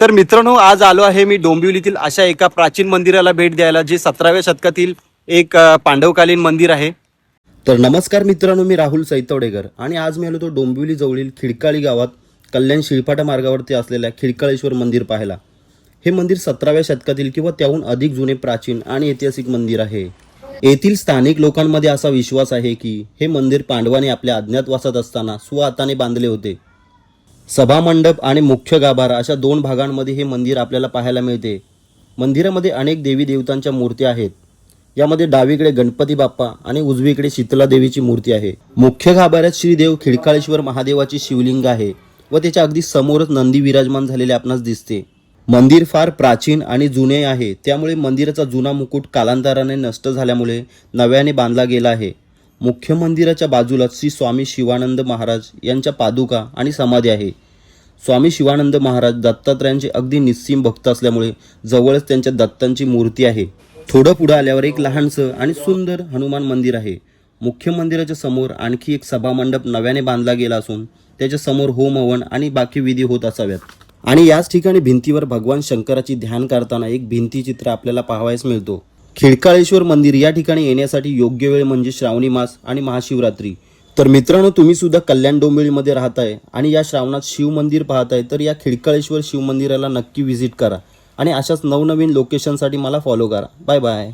तर मित्रांनो, आज आलो आहे मी डोंबिवलीतील अशा एका प्राचीन मंदिराला भेट द्यायला, जे 17व्या शतकातील एक पांडवकालीन मंदिर आहे। तर नमस्कार मित्रांनो, मी राहुल सैतवडेकर आणि आज मी आलो तो डोंबिवली जवळील खिडकाळी गावात कल्याण शिळपाटा मार्गावरती असलेल्या खिडकाळेश्वर मंदिर पाहायला। हे मंदिर 17व्या शतकातील किंवा त्याहून अधिक जुने प्राचीन आणि ऐतिहासिक मंदिर आहे। येथील स्थानिक लोकांमध्ये असा विश्वास आहे की हे मंदिर पांडवांनी आपल्या अज्ञातवासात असताना स्वहाताने बांधले होते। सभामंडप आणि मुख्य गाभारा अशा दोन भागांमध्ये हे मंदिर आपल्याला पाहायला मिळते। मंदिरामध्ये अनेक देवी देवतांच्या मूर्ती आहेत। यामध्ये डावीकडे गणपती बाप्पा आणि उजवीकडे शीतला देवीची मूर्ती आहे। मुख्य गाभाऱ्यात श्रीदेव खिडकाळेश्वर महादेवाची शिवलिंग आहे व त्याच्या अगदी समोरच नंदी विराजमान झालेले आपणास दिसते। मंदिर फार प्राचीन आणि जुने आहे, त्यामुळे मंदिराचा जुना मुकुट कालांतराने नष्ट झाल्यामुळे नव्याने बांधला गेला आहे। मुख्य मंदिराच्या बाजूलाच श्री स्वामी शिवानंद महाराज यांच्या पादुका आणि समाधी आहे। स्वामी शिवानंद महाराज दत्तात्रयांचे अगदी निस्सीम भक्त असल्यामुळे जवळच त्यांच्या दत्तांची मूर्ती आहे। थोडं पुढे आल्यावर एक लहानसं आणि सुंदर हनुमान मंदिर आहे। मुख्य मंदिराच्या समोर आणखी एक सभामंडप नव्याने बांधला गेला असून त्याच्या समोर होम हवन आणि बाकी विधी होत असाव्यात। आणि याच ठिकाणी भिंतीवर भगवान शंकराची ध्यान करताना एक भिंतीचित्र आपल्याला पाहावयास मिळतो। खिडकाळेश्वर मंदिर या ठिकाणी येण्यासाठी योग्य वेळ म्हणजे श्रावणी मास आणि महाशिवरात्री। तर मित्रांनो, तुम्ही सुद्धा कल्याण डोंबिवलीमध्ये राहताय आणि या श्रावणात शिव मंदिर पाहताय तर या खिडकाळेश्वर शिव मंदिराला नक्की व्हिजिट करा आणि अशाच नवनवीन लोकेशनसाठी मला फॉलो करा। Bye bye.